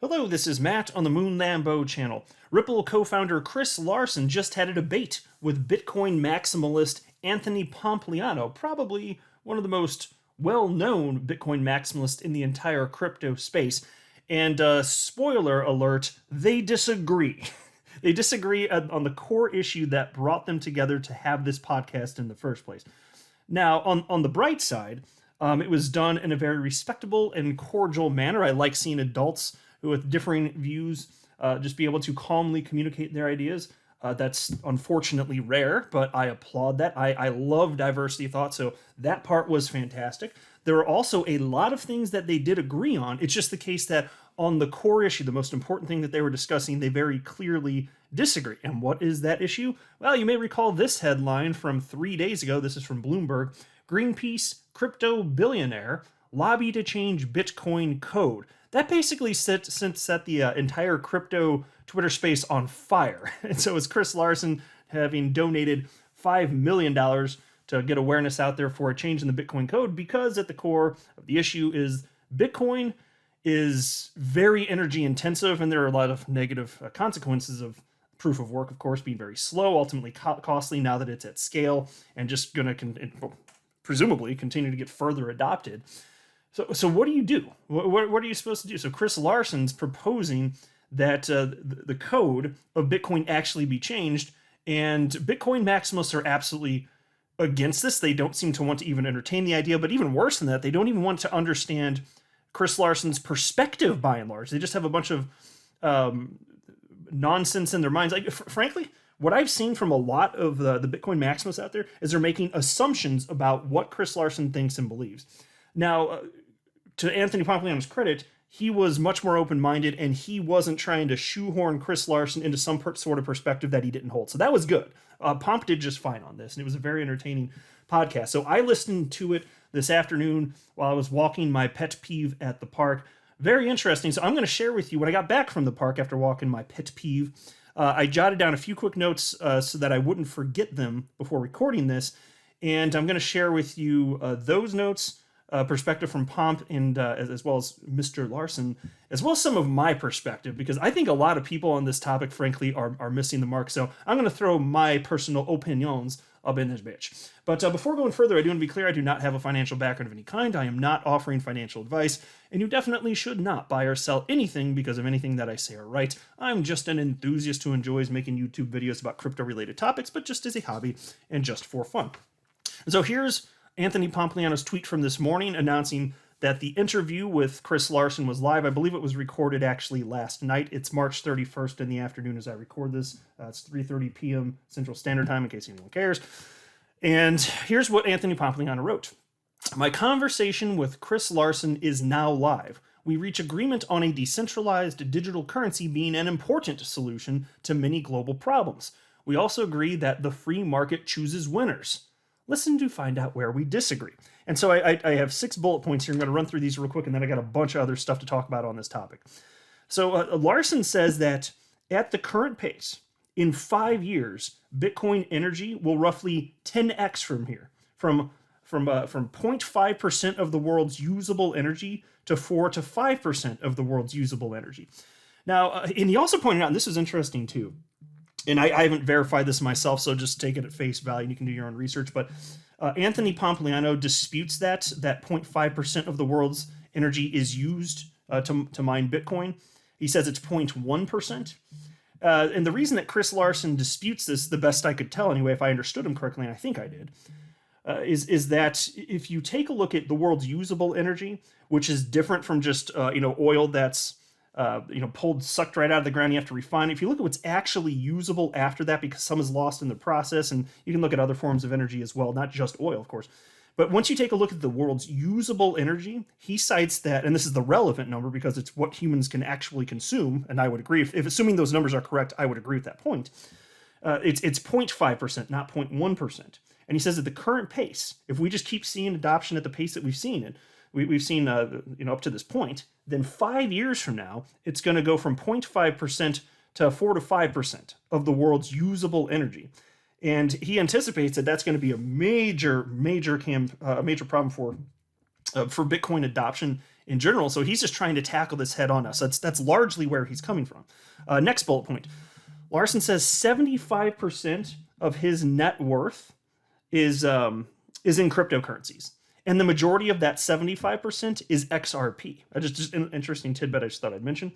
Hello, this is Matt on the Moon Lambo channel. Ripple co-founder Chris Larsen just had a debate with Bitcoin maximalist Anthony Pompliano, probably one of the most well-known Bitcoin maximalists in the entire crypto space. And spoiler alert, they disagree. They disagree on the core issue that brought them together to have this podcast in the first place. Now, on the bright side, it was done in a very respectable and cordial manner. I like seeing adults with differing views just be able to calmly communicate their ideas. That's unfortunately rare, but I applaud that. I love diversity of thought, so that part was fantastic. There are also a lot of things that they did agree on. It's just the case that on the core issue, the most important thing that they were discussing, they very clearly disagree. And what is that issue? Well, you may recall this headline from 3 days ago. This is from Bloomberg. Greenpeace crypto billionaire lobby to change Bitcoin code. That basically set the entire crypto Twitter space on fire. And so it's Chris Larsen having donated $5 million to get awareness out there for a change in the Bitcoin code, because at the core of the issue is Bitcoin is very energy intensive, and there are a lot of negative consequences of proof of work, of course, being very slow, ultimately costly now that it's at scale, and just going to presumably continue to get further adopted. So what do you do? What are you supposed to do? So Chris Larsen's proposing that the code of Bitcoin actually be changed, and Bitcoin maximalists are absolutely against this. They don't seem to want to even entertain the idea, but even worse than that, they don't even want to understand Chris Larsen's perspective by and large. They just have a bunch of nonsense in their minds. Like, frankly, what I've seen from a lot of the Bitcoin maximalists out there is they're making assumptions about what Chris Larsen thinks and believes. Now, to Anthony Pompliano's credit, he was much more open-minded, and he wasn't trying to shoehorn Chris Larsen into some sort of perspective that he didn't hold. So that was good. Pomp did just fine on this, and it was a very entertaining podcast. So I listened to it this afternoon while I was walking my pet peeve at the park. Very interesting. So I'm going to share with you what I got back from the park after walking my pet peeve. I jotted down a few quick notes so that I wouldn't forget them before recording this, and I'm going to share with you those notes, perspective from Pomp, and as well as Mr. Larsen, as well as some of my perspective, because I think a lot of people on this topic, frankly, are missing the mark. So I'm going to throw my personal opinions up in this bitch. But before going further, I do want to be clear, I do not have a financial background of any kind. I am not offering financial advice, and you definitely should not buy or sell anything because of anything that I say or write. I'm just an enthusiast who enjoys making YouTube videos about crypto-related topics, but just as a hobby and just for fun. And so here's Anthony Pompliano's tweet from this morning announcing that the interview with Chris Larsen was live. I believe it was recorded actually last night. It's March 31st in the afternoon as I record this. It's 3:30 p.m. Central Standard Time, in case anyone cares. And here's what Anthony Pompliano wrote. My conversation with Chris Larsen is now live. We reach agreement on a decentralized digital currency being an important solution to many global problems. We also agree that the free market chooses winners. Listen to find out where we disagree. And so I have 6 bullet points here. I'm going to run through these real quick, and then I got a bunch of other stuff to talk about on this topic. So Larsen says that at the current pace, in 5 years, Bitcoin energy will roughly 10x from here, from 0.5% of the world's usable energy to 4 to 5% of the world's usable energy. Now, and he also pointed out, and this is interesting too, and I haven't verified this myself, so just take it at face value, and you can do your own research, but Anthony Pompliano disputes that 0.5% of the world's energy is used to mine Bitcoin. He says it's 0.1%. And the reason that Chris Larsen disputes this, the best I could tell anyway, if I understood him correctly, and I think I did, is that if you take a look at the world's usable energy, which is different from just oil that's sucked right out of the ground, you have to refine it. If you look at what's actually usable after that, because some is lost in the process, and you can look at other forms of energy as well, not just oil, of course. But once you take a look at the world's usable energy, he cites that, and this is the relevant number because it's what humans can actually consume, and I would agree, if assuming those numbers are correct, I would agree with that point. It's 0.5%, not 0.1%. And he says at the current pace, if we just keep seeing adoption at the pace that we've seen it, we've seen up to this point, then 5 years from now, it's going to go from 0.5% to 4 to 5% of the world's usable energy. And he anticipates that that's going to be a major problem for Bitcoin adoption in general. So he's just trying to tackle this head on. So that's largely where he's coming from. Next bullet point. Larsen says 75% of his net worth is in cryptocurrencies. And the majority of that 75% is XRP. Just an interesting tidbit I just thought I'd mention.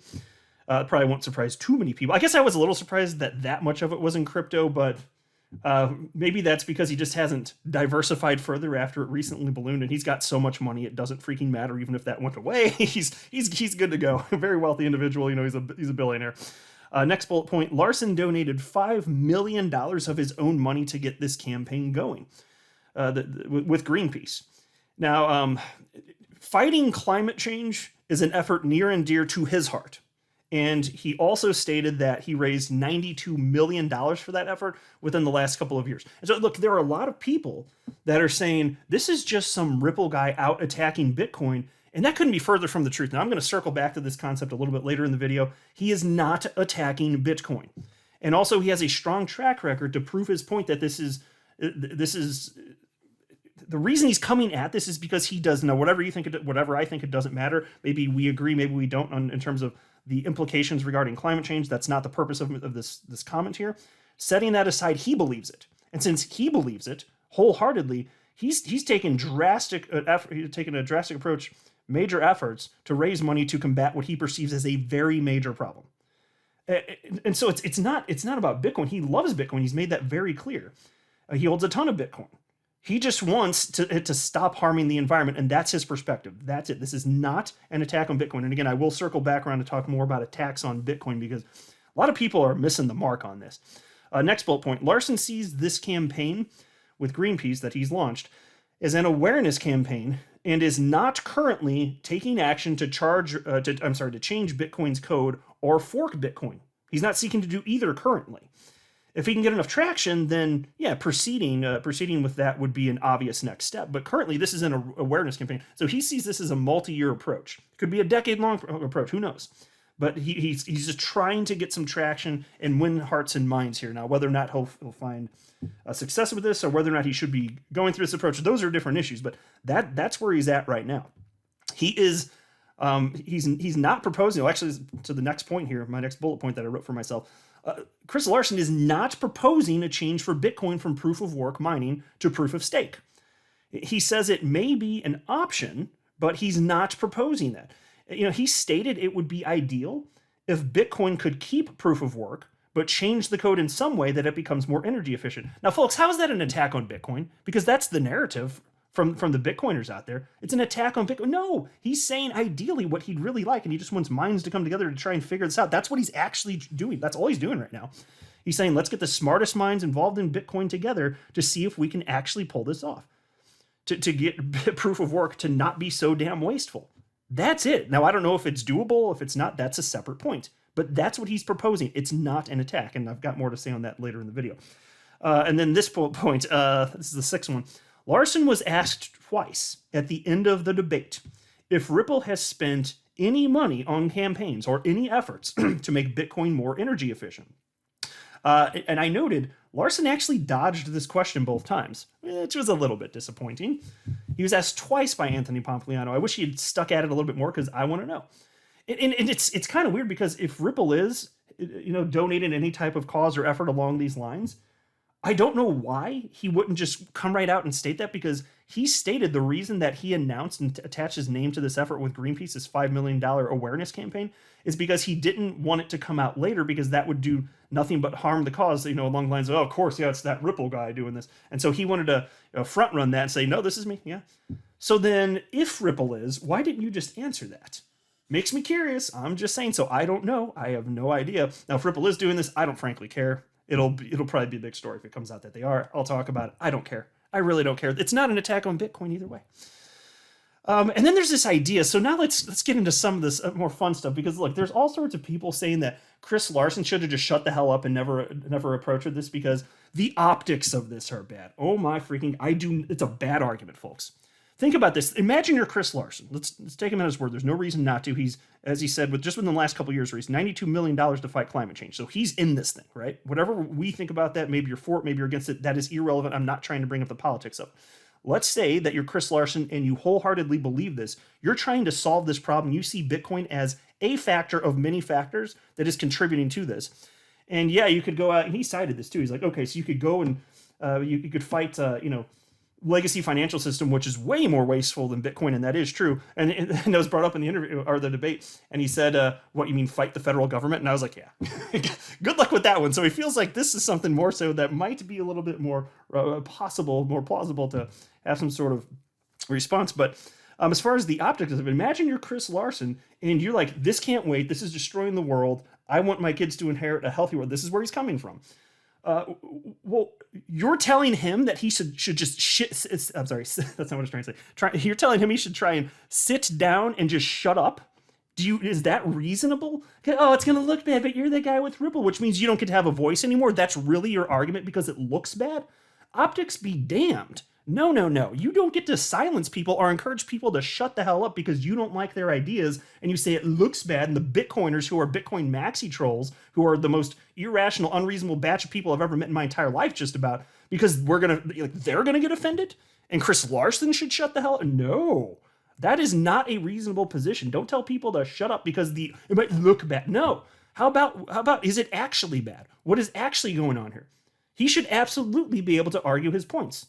Probably won't surprise too many people. I guess I was a little surprised that much of it was in crypto, but maybe that's because he just hasn't diversified further after it recently ballooned, and he's got so much money it doesn't freaking matter even if that went away. He's good to go. A very wealthy individual. He's a billionaire. Next bullet point: Larsen donated $5 million of his own money to get this campaign going with Greenpeace. Now, fighting climate change is an effort near and dear to his heart. And he also stated that he raised $92 million for that effort within the last couple of years. And so, look, there are a lot of people that are saying this is just some Ripple guy out attacking Bitcoin, and that couldn't be further from the truth. Now, I'm going to circle back to this concept a little bit later in the video. He is not attacking Bitcoin. And also, he has a strong track record to prove his point that this is the reason he's coming at this is because he does know whatever you think, whatever I think, it doesn't matter. Maybe we agree, maybe we don't in terms of the implications regarding climate change. That's not the purpose of this comment here. Setting that aside, he believes it. And since he believes it wholeheartedly, he's taken a drastic approach, major efforts to raise money to combat what he perceives as a very major problem. And so it's not about Bitcoin. He loves Bitcoin. He's made that very clear. He holds a ton of Bitcoin. He just wants to stop harming the environment, and that's his perspective. That's it. This is not an attack on Bitcoin. And again, I will circle back around to talk more about attacks on Bitcoin because a lot of people are missing the mark on this. Next bullet point. Larsen sees this campaign with Greenpeace that he's launched as an awareness campaign and is not currently taking action to change Bitcoin's code or fork Bitcoin. He's not seeking to do either currently. If he can get enough traction, then yeah, proceeding with that would be an obvious next step. But currently, this is an awareness campaign, so he sees this as a multi-year approach. Could be a decade-long approach. Who knows? But he's just trying to get some traction and win hearts and minds here. Now, whether or not he'll find success with this, or whether or not he should be going through this approach, those are different issues. But that's where he's at right now. He is. He's not proposing. Actually, to the next point here, my next bullet point that I wrote for myself. Chris Larsen is not proposing a change for Bitcoin from proof of work mining to proof of stake. He says it may be an option, but he's not proposing that. He stated it would be ideal if Bitcoin could keep proof of work, but change the code in some way that it becomes more energy efficient. Now, folks, how is that an attack on Bitcoin? Because that's the narrative from the Bitcoiners out there. It's an attack on Bitcoin. No, he's saying ideally what he'd really like, and he just wants minds to come together to try and figure this out. That's what he's actually doing. That's all he's doing right now. He's saying, let's get the smartest minds involved in Bitcoin together to see if we can actually pull this off. To get proof of work to not be so damn wasteful. That's it. Now, I don't know if it's doable. If it's not, that's a separate point. But that's what he's proposing. It's not an attack, and I've got more to say on that later in the video. And then this point, this is the sixth one. Larsen was asked twice at the end of the debate if Ripple has spent any money on campaigns or any efforts to make Bitcoin more energy efficient. And I noted Larsen actually dodged this question both times, which was a little bit disappointing. He was asked twice by Anthony Pompliano. I wish he had stuck at it a little bit more because I want to know. And it's kind of weird because if Ripple is, donating any type of cause or effort along these lines, I don't know why he wouldn't just come right out and state that, because he stated the reason that he announced and attached his name to this effort with Greenpeace, this $5 million awareness campaign, is because he didn't want it to come out later because that would do nothing but harm the cause, along the lines of, oh, of course, yeah, it's that Ripple guy doing this. And so he wanted to front run that and say, no, this is me, yeah. So then if Ripple is, why didn't you just answer that? Makes me curious. I'm just saying, so I don't know. I have no idea. Now, if Ripple is doing this, I don't frankly care. It'll probably be a big story if it comes out that they are. I'll talk about it. I don't care. I really don't care. It's not an attack on Bitcoin either way. And then there's this idea. So now let's get into some of this more fun stuff, because look, there's all sorts of people saying that Chris Larsen should have just shut the hell up and never approached this because the optics of this are bad. Oh my freaking! It's a bad argument, folks. Think about this. Imagine you're Chris Larsen. Let's take him at his word. There's no reason not to. He's, as he said, within the last couple of years, raised $92 million to fight climate change. So he's in this thing, right? Whatever we think about that, maybe you're for it, maybe you're against it, that is irrelevant. I'm not trying to bring up the politics of it. let's say that you're Chris Larsen and you wholeheartedly believe this. You're trying to solve this problem. You see Bitcoin as a factor of many factors that is contributing to this. And yeah, you could go out, and he cited this too. He's like, okay, so you could go and you could fight, legacy financial system, which is way more wasteful than Bitcoin, and that is true. And that was brought up in the interview or the debate. And he said, "What, you mean fight the federal government?" And I was like, "Yeah, good luck with that one." So he feels like this is something more so that might be a little bit more more plausible to have some sort of response. But as far as the optics of it, imagine you're Chris Larsen and you're like, "This can't wait. This is destroying the world. I want my kids to inherit a healthy world." This is where he's coming from. Well, you're telling him that he should just I'm sorry, that's not what I was trying to say. You're telling him he should try and sit down and just shut up. Is that reasonable? Oh, it's gonna look bad, but you're the guy with Ripple, which means you don't get to have a voice anymore. That's really your argument because it looks bad? Optics be damned. No. You don't get to silence people or encourage people to shut the hell up because you don't like their ideas and you say it looks bad. And the Bitcoiners who are Bitcoin maxi trolls, who are the most irrational, unreasonable batch of people I've ever met in my entire life, just about, because they're gonna get offended and Chris Larsen should shut the hell up. No, that is not a reasonable position. Don't tell people to shut up because it might look bad. No. How about is it actually bad? What is actually going on here? He should absolutely be able to argue his points.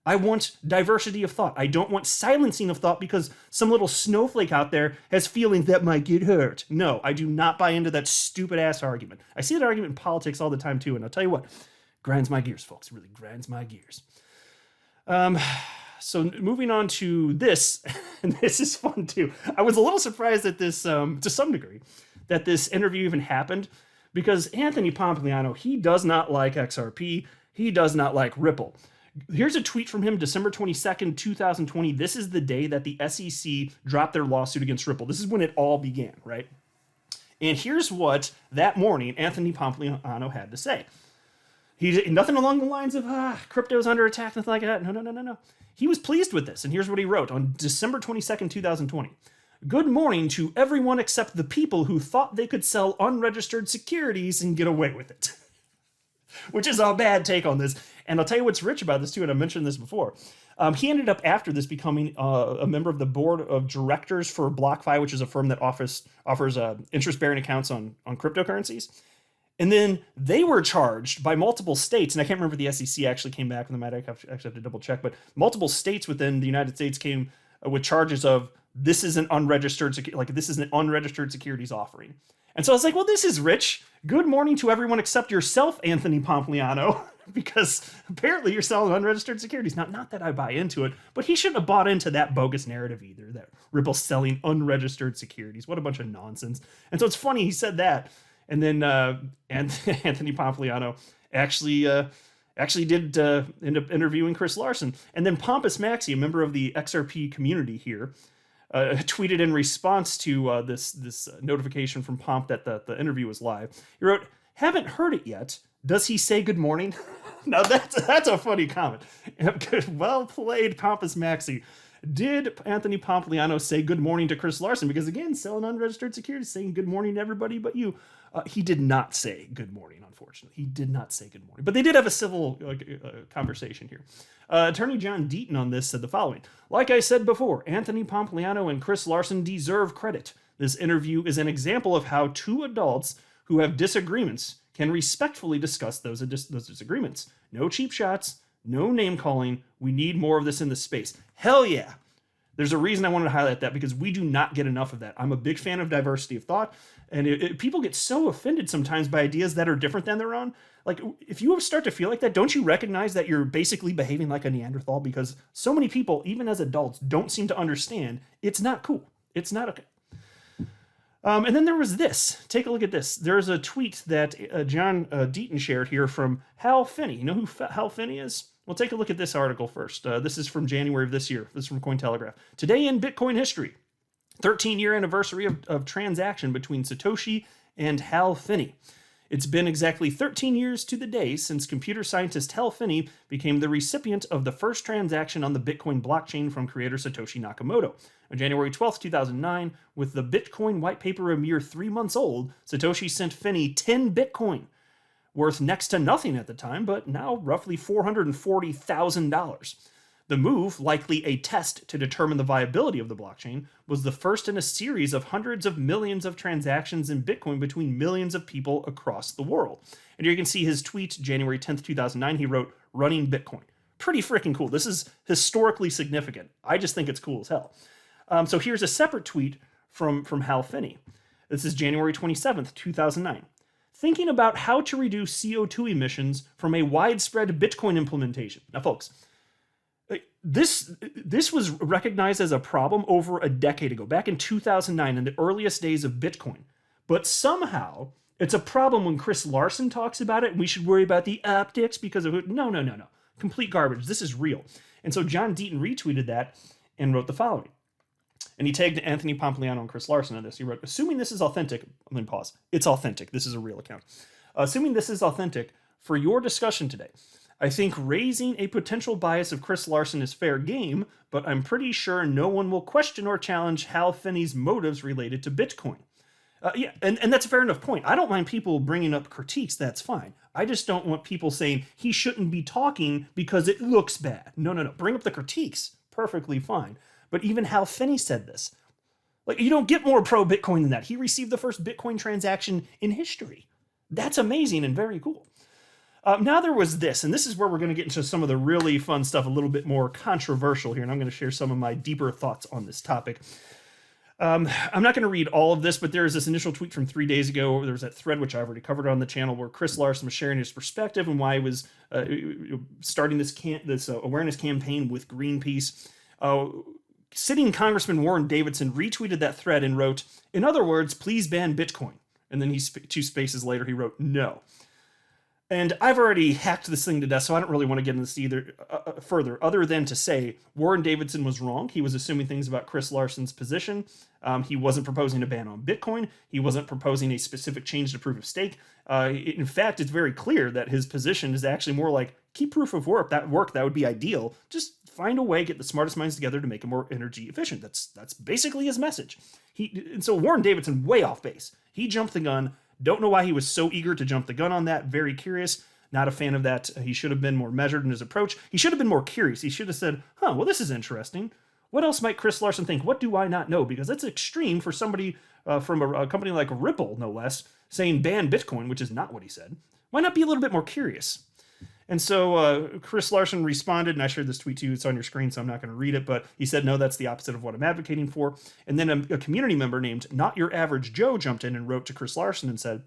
I want diversity of thought. I don't want silencing of thought because some little snowflake out there has feelings that might get hurt. No, I do not buy into that stupid ass argument. I see that argument in politics all the time too, and I'll tell you what, grinds my gears, folks. It really grinds my gears. So moving on to this, and this is fun too. I was a little surprised at this, to some degree, that this interview even happened because Anthony Pompliano, he does not like XRP. He does not like Ripple. Here's a tweet from him, December 22nd, 2020. This is the day that the SEC dropped their lawsuit against Ripple. This is when it all began, right? And here's what that morning Anthony Pompliano had to say. He did nothing along the lines of, crypto's under attack, nothing like that. No. He was pleased with this, and here's what he wrote on December 22nd, 2020. Good morning to everyone except the people who thought they could sell unregistered securities and get away with it. Which is a bad take on this. And I'll tell you what's rich about this too, and I mentioned this before. He ended up after this becoming a member of the board of directors for BlockFi, which is a firm that offers interest-bearing accounts on cryptocurrencies. And then they were charged by multiple states, and I can't remember if the SEC actually came back with them. I actually have to double check, but multiple states within the United States came with charges of this is an unregistered securities offering. And so I was like, well, this is rich. Good morning to everyone except yourself, Anthony Pompliano, because apparently you're selling unregistered securities. Not that I buy into it, but he shouldn't have bought into that bogus narrative either, that Ripple's selling unregistered securities. What a bunch of nonsense. And so it's funny he said that. And then Anthony Pompliano actually did end up interviewing Chris Larsen. And then Pompus Maxi, a member of the XRP community here, tweeted in response to this notification from Pomp that the interview was live. He wrote, "Haven't heard it yet. Does he say good morning?" Now that's a funny comment. Well played, Pompus Maxi. Did Anthony Pompliano say good morning to Chris Larsen? Because again, selling unregistered securities, saying good morning to everybody but you. He did not say good morning, unfortunately. He did not say good morning. But they did have a civil conversation here. Attorney John Deaton on this said the following. Like I said before, Anthony Pompliano and Chris Larsen deserve credit. This interview is an example of how two adults who have disagreements can respectfully discuss those disagreements. No cheap shots, no name calling. We need more of this in the space. Hell yeah. There's a reason I wanted to highlight that because we do not get enough of that. I'm a big fan of diversity of thought, and people get so offended sometimes by ideas that are different than their own. Like, if you start to feel like that, don't you recognize that you're basically behaving like a Neanderthal? Because so many people, even as adults, don't seem to understand it's not cool. It's not okay. And then there was this. Take a look at this. There's a tweet that John Deaton shared here from Hal Finney. You know who Hal Finney is? Well, take a look at this article first. This is from January of this year. This is from Cointelegraph. Today in Bitcoin history, 13-year anniversary of transaction between Satoshi and Hal Finney. It's been exactly 13 years to the day since computer scientist Hal Finney became the recipient of the first transaction on the Bitcoin blockchain from creator Satoshi Nakamoto. On January 12, 2009, with the Bitcoin white paper a mere 3 months old, Satoshi sent Finney 10 Bitcoin, worth next to nothing at the time, but now roughly $440,000. The move, likely a test to determine the viability of the blockchain, was the first in a series of hundreds of millions of transactions in Bitcoin between millions of people across the world. And here you can see his tweet, January 10th, 2009. He wrote, "Running Bitcoin." Pretty freaking cool. This is historically significant. I just think it's cool as hell. So here's a separate tweet from Hal Finney. This is January 27th, 2009. "Thinking about how to reduce CO2 emissions from a widespread Bitcoin implementation." Now, folks, this was recognized as a problem over a decade ago, back in 2009, in the earliest days of Bitcoin. But somehow, it's a problem when Chris Larsen talks about it, and we should worry about the optics because of it. No. Complete garbage. This is real. And so John Deaton retweeted that and wrote the following. And he tagged Anthony Pompliano and Chris Larsen on this. He wrote, "Assuming this is authentic," I'm going to pause. It's authentic. This is a real account. "Assuming this is authentic, for your discussion today, I think raising a potential bias of Chris Larsen is fair game, but I'm pretty sure no one will question or challenge Hal Finney's motives related to Bitcoin." Yeah, and that's a fair enough point. I don't mind people bringing up critiques. That's fine. I just don't want people saying he shouldn't be talking because it looks bad. No. Bring up the critiques. Perfectly fine. But even Hal Finney said this. Like, you don't get more pro-Bitcoin than that. He received the first Bitcoin transaction in history. That's amazing and very cool. Now there was this, and this is where we're going to get into some of the really fun stuff, a little bit more controversial here, and I'm going to share some of my deeper thoughts on this topic. I'm not going to read all of this, but there is this initial tweet from 3 days ago. There was that thread, which I've already covered on the channel, where Chris Larsen was sharing his perspective and why he was starting this awareness campaign with Greenpeace. Sitting Congressman Warren Davidson retweeted that thread and wrote, "In other words, please ban Bitcoin." And then two spaces later, he wrote, "No." And I've already hacked this thing to death, so I don't really want to get into this either further, other than to say Warren Davidson was wrong. He was assuming things about Chris Larsen's position. He wasn't proposing a ban on Bitcoin. He wasn't proposing a specific change to proof of stake. In fact, it's very clear that his position is actually more like, keep proof of work. That would be ideal. Just find a way, get the smartest minds together to make it more energy efficient. That's basically his message. And so Warren Davidson, way off base. He jumped the gun. Don't know why he was so eager to jump the gun on that. Very curious. Not a fan of that. He should have been more measured in his approach. He should have been more curious. He should have said, well, this is interesting. What else might Chris Larsen think? What do I not know? Because that's extreme for somebody from a company like Ripple, no less, saying ban Bitcoin, which is not what he said. Why not be a little bit more curious? And so Chris Larsen responded, and I shared this tweet to you. It's on your screen, so I'm not going to read it. But he said, no, that's the opposite of what I'm advocating for. And then a community member named Not Your Average Joe jumped in and wrote to Chris Larsen and said,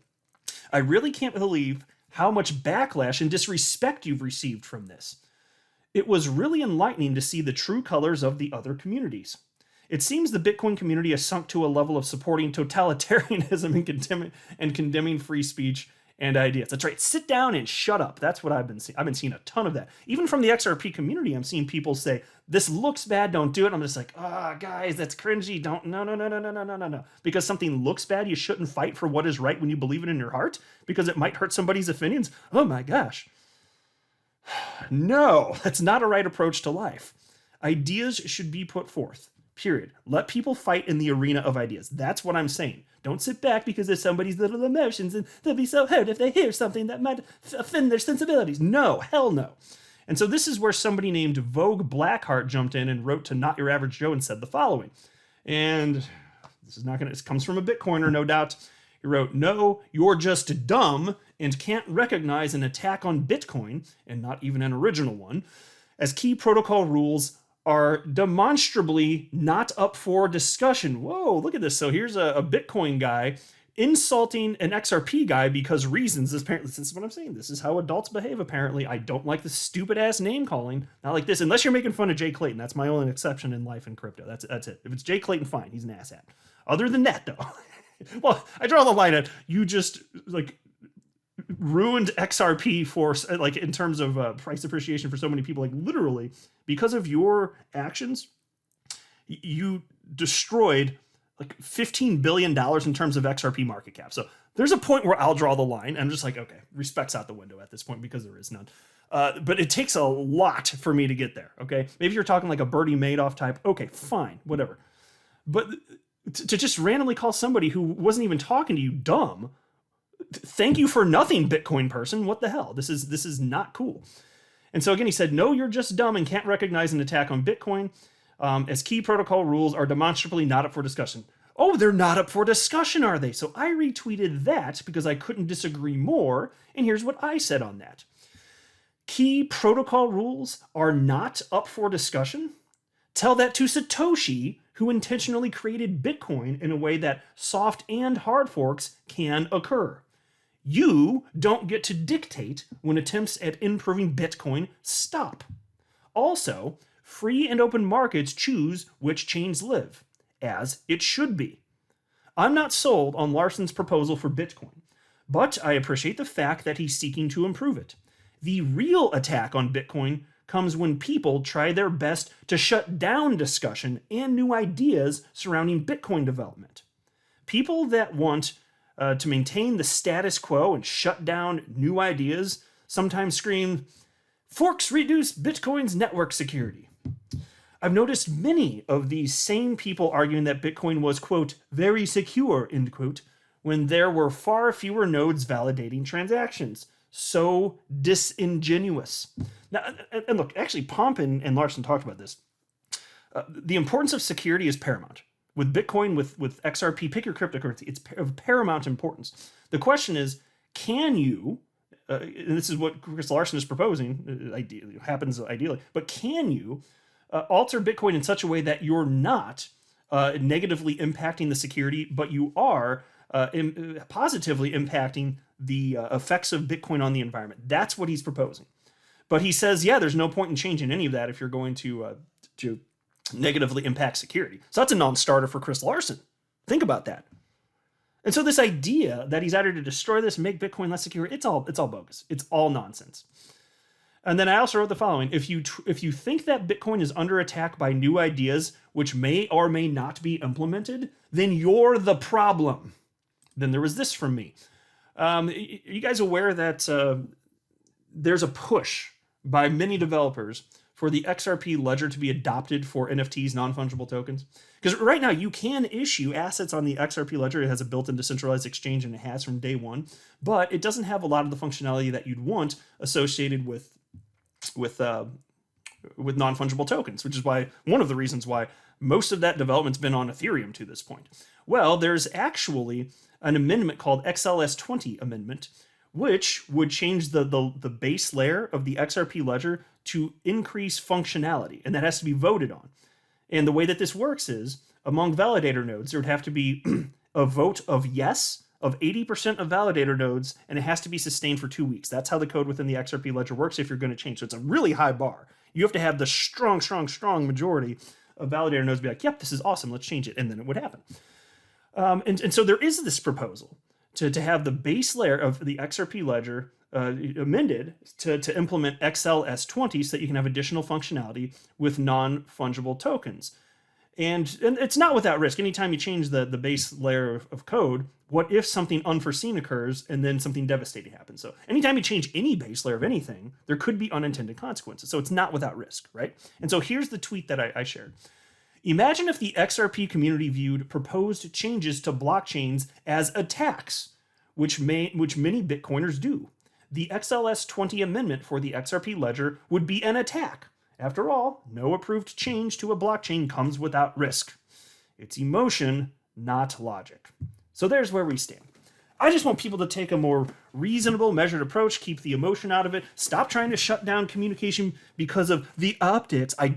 "I really can't believe how much backlash and disrespect you've received from this. It was really enlightening to see the true colors of the other communities. It seems the Bitcoin community has sunk to a level of supporting totalitarianism and condemning free speech and ideas." That's right. Sit down and shut up. That's what I've been seeing. I've been seeing a ton of that. Even from the XRP community, I'm seeing people say, "This looks bad, don't do it." I'm just like, guys, that's cringy. Don't, no. Because something looks bad, you shouldn't fight for what is right when you believe it in your heart, because it might hurt somebody's opinions. Oh my gosh. No, that's not a right approach to life. Ideas should be put forth. Period. Let people fight in the arena of ideas. That's what I'm saying. Don't sit back because of somebody's little emotions and they'll be so hurt if they hear something that might offend their sensibilities. No, hell no. And so this is where somebody named Vogue Blackheart jumped in and wrote to Not Your Average Joe and said the following. And this comes from a Bitcoiner, no doubt. He wrote, "No, you're just dumb and can't recognize an attack on Bitcoin, and not even an original one, as key protocol rules are demonstrably not up for discussion." Whoa, look at this. So here's a Bitcoin guy insulting an XRP guy because reasons. Apparently, this is what I'm saying. This is how adults behave, apparently. I don't like the stupid-ass name calling. Not like this. Unless you're making fun of Jay Clayton. That's my only exception in life and crypto. That's it. If it's Jay Clayton, fine. He's an asshat. Other than that, though. Well, I draw the line at you just, ruined XRP for, in terms of price appreciation for so many people. Literally, because of your actions, you destroyed $15 billion in terms of XRP market cap. So there's a point where I'll draw the line, and I'm just like, okay, respect's out the window at this point because there is none. But it takes a lot for me to get there, okay? Maybe you're talking like a Bernie Madoff type. Okay, fine, whatever. But to just randomly call somebody who wasn't even talking to you dumb, thank you for nothing, Bitcoin person. What the hell? This is not cool. And so again, he said, no, you're just dumb and can't recognize an attack on Bitcoin, as key protocol rules are demonstrably not up for discussion. Oh, they're not up for discussion, are they? So I retweeted that because I couldn't disagree more. And here's what I said on that. Key protocol rules are not up for discussion? Tell that to Satoshi, who intentionally created Bitcoin in a way that soft and hard forks can occur. You don't get to dictate when attempts at improving Bitcoin stop. Also, free and open markets choose which chains live, as it should be. I'm not sold on Larsen's proposal for Bitcoin, but I appreciate the fact that he's seeking to improve it. The real attack on Bitcoin comes when people try their best to shut down discussion and new ideas surrounding Bitcoin development. People that want to maintain the status quo and shut down new ideas sometimes scream, "Forks reduce Bitcoin's network security." I've noticed many of these same people arguing that Bitcoin was, quote, very secure, end quote, when there were far fewer nodes validating transactions. So disingenuous. Now, and look, actually, Pomp and Larsen talked about this. The importance of security is paramount. With Bitcoin, with XRP, pick your cryptocurrency, it's of paramount importance. The question is, can you, and this is what Chris Larsen is proposing, happens ideally, but can you alter Bitcoin in such a way that you're not negatively impacting the security, but you are positively impacting the effects of Bitcoin on the environment? That's what he's proposing. But he says, yeah, there's no point in changing any of that if you're going to negatively impact security. So that's a non-starter for Chris Larsen. Think about that. And so this idea that he's either to destroy this, make Bitcoin less secure, it's all bogus. It's all nonsense. And then I also wrote the following: if you think that Bitcoin is under attack by new ideas which may or may not be implemented, then you're the problem. Then there was this from me. Are you guys aware that there's a push by many developers for the XRP ledger to be adopted for NFTs, non-fungible tokens? Because right now you can issue assets on the XRP ledger. It has a built-in decentralized exchange, and it has from day one, but it doesn't have a lot of the functionality that you'd want associated with non-fungible tokens, which is why one of the reasons why most of that development's been on Ethereum to this point. Well, there's actually an amendment called XLS20 amendment, which would change the base layer of the XRP ledger to increase functionality, and that has to be voted on. And the way that this works is, among validator nodes, there would have to be a vote of yes of 80% of validator nodes, and it has to be sustained for 2 weeks. That's how the code within the XRP ledger works if you're going to change. So it's a really high bar. You have to have the strong majority of validator nodes be like, yep, this is awesome, let's change it, and then it would happen. And so there is this proposal to have the base layer of the XRP ledger amended to implement XLS20 so that you can have additional functionality with non-fungible tokens. And it's not without risk. Anytime you change the base layer of code, what if something unforeseen occurs and then something devastating happens? So anytime you change any base layer of anything, there could be unintended consequences. So it's not without risk, right? And so here's the tweet that I shared. Imagine if the XRP community viewed proposed changes to blockchains as attacks, which many Bitcoiners do. The XLS20 amendment for the XRP ledger would be an attack. After all, no approved change to a blockchain comes without risk. It's emotion, not logic. So there's where we stand. I just want people to take a more reasonable, measured approach, keep the emotion out of it, stop trying to shut down communication because of the optics. I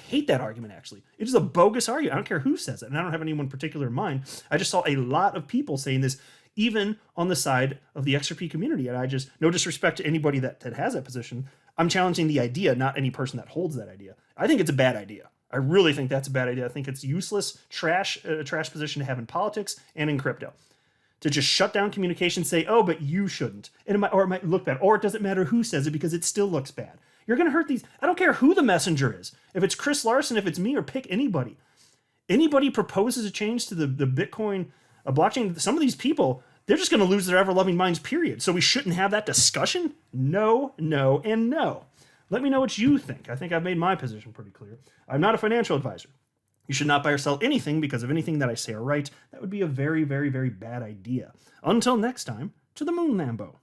hate that argument, actually. It is a bogus argument. I don't care who says it, and I don't have anyone particular in mind. I just saw a lot of people saying this, even on the side of the XRP community, and I just, no disrespect to anybody that has that position, I'm challenging the idea, not any person that holds that idea. I think it's a bad idea. I really think that's a bad idea. I think it's useless, trash position to have in politics and in crypto. To just shut down communication, say, oh, but you shouldn't. It might look bad. Or it doesn't matter who says it because it still looks bad. You're going to hurt these. I don't care who the messenger is. If it's Chris Larsen, if it's me, or pick anybody. Anybody proposes a change to the Bitcoin blockchain, some of these people, they're just going to lose their ever-loving minds, period. So we shouldn't have that discussion? No, no, and no. Let me know what you think. I think I've made my position pretty clear. I'm not a financial advisor. You should not buy or sell anything because of anything that I say or write. That would be a very, very, very bad idea. Until next time, to the moon, Lambo.